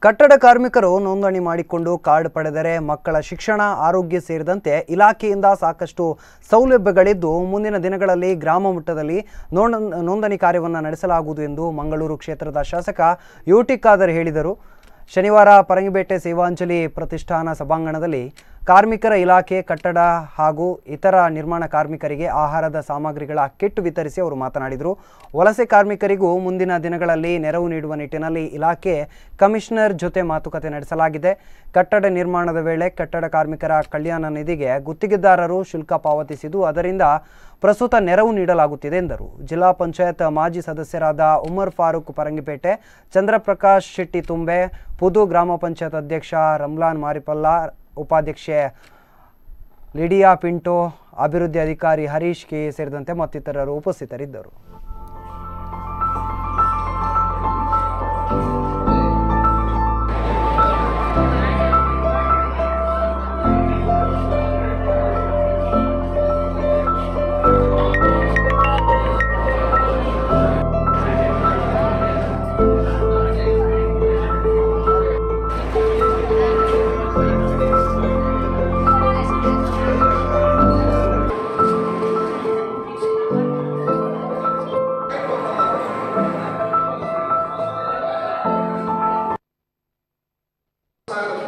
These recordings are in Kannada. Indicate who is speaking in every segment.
Speaker 1: ಕಟ್ಟಡ ಕಾರ್ಮಿಕರು ನೋಂದಣಿ ಮಾಡಿಕೊಂಡು ಕಾರ್ಡ್ ಪಡೆದರೆ ಮಕ್ಕಳ ಶಿಕ್ಷಣ ಆರೋಗ್ಯ ಸೇರಿದಂತೆ ಇಲಾಖೆಯಿಂದ ಸಾಕಷ್ಟು ಸೌಲಭ್ಯಗಳಿದ್ದು ಮುಂದಿನ ದಿನಗಳಲ್ಲಿ ಗ್ರಾಮ ಮಟ್ಟದಲ್ಲಿ ನೋಂದಣಿ ಕಾರ್ಯವನ್ನು ನಡೆಸಲಾಗುವುದು ಎಂದು ಮಂಗಳೂರು ಕ್ಷೇತ್ರದ ಶಾಸಕ ಯುಟಿ ಖಾದರ್ ಹೇಳಿದರು. ಶನಿವಾರ ಪರಂಗಿಪೇಟೆ ಸೇವಾಂಜಲಿ ಪ್ರತಿಷ್ಠಾನ ಸಭಾಂಗಣದಲ್ಲಿ ಕಾರ್ಮಿಕರ ಇಲಾಖೆ ಕಟ್ಟಡ ಹಾಗೂ ಇತರ ನಿರ್ಮಾಣ ಕಾರ್ಮಿಕರಿಗೆ ಆಹಾರದ ಸಾಮಗ್ರಿಗಳ ಕಿಟ್ ವಿತರಿಸಿ ಅವರು ಮಾತನಾಡಿದರು. ವಲಸೆ ಕಾರ್ಮಿಕರಿಗೂ ಮುಂದಿನ ದಿನಗಳಲ್ಲಿ ನೆರವು ನೀಡುವ ನಿಟ್ಟಿನಲ್ಲಿ ಇಲಾಖೆ ಕಮಿಷನರ್ ಜೊತೆ ಮಾತುಕತೆ ನಡೆಸಲಾಗಿದೆ. ಕಟ್ಟಡ ನಿರ್ಮಾಣದ ವೇಳೆ ಕಟ್ಟಡ ಕಾರ್ಮಿಕರ ಕಲ್ಯಾಣ ನಿಧಿಗೆ ಗುತ್ತಿಗೆದಾರರು ಶುಲ್ಕ ಪಾವತಿಸಿದ್ದು ಅದರಿಂದ ಪ್ರಸ್ತುತ ನೆರವು ನೀಡಲಾಗುತ್ತಿದೆ ಎಂದರು. ಜಿಲ್ಲಾ ಪಂಚಾಯತ್ ಮಾಜಿ ಸದಸ್ಯರಾದ ಉಮರ್ ಫಾರೂಕ್ ಪರಂಗಿಪೇಟೆ, ಚಂದ್ರಪ್ರಕಾಶ್ ಶೆಟ್ಟಿ ತುಂಬೆ, ಪುದು ಗ್ರಾಮ ಪಂಚಾಯತ್ ಅಧ್ಯಕ್ಷ ರಮ್ಲಾನ್ ಮಾರಿಪಲ್ಲ, ಉಪಾಧ್ಯಕ್ಷೆ ಲಿಡಿಯಾ ಪಿಂಟೋ, ಅಭಿವೃದ್ಧಿ ಅಧಿಕಾರಿ ಹರೀಶ್ ಕೆ ಸೇರಿದಂತೆ ಮತ್ತಿತರರು ಉಪಸ್ಥಿತರಿದ್ದರು.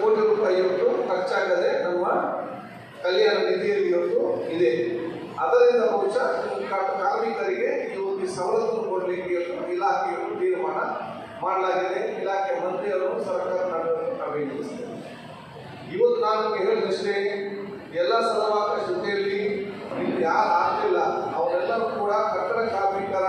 Speaker 2: ಕೋಟಿ ರೂಪಾಯಿ ಇವತ್ತು ಖರ್ಚಾಗದೆ ನಮ್ಮ ಕಲ್ಯಾಣ ನಿಧಿಯಲ್ಲಿ ಇವತ್ತು ಇದೆ. ಅದರಿಂದ ಬಹುಶಃ ಕಾರ್ಮಿಕರಿಗೆ ಈ ಒಂದು ಸವಲತ್ತು ಕೊಡಲಿಕ್ಕೆ ಇವತ್ತು ಇಲಾಖೆಯನ್ನು ತೀರ್ಮಾನ ಮಾಡಲಾಗಿದೆ. ಇಲಾಖೆ ಮಂತ್ರಿಯವರು ಸರ್ಕಾರ ಅಭಿನಂದಿಸಿದ್ದಾರೆ. ಇವತ್ತು ನಾನು ನಿಮಗೆ ಹೇಳಿದಷ್ಟೇ, ಎಲ್ಲ ಸಲವಾಕ ಜೊತೆಯಲ್ಲಿ ಇಲ್ಲಿ ಯಾರು ಆಗಲಿಲ್ಲ ಅವರೆಲ್ಲರೂ ಕೂಡ ಕಟ್ಟಡ ಕಾರ್ಮಿಕರ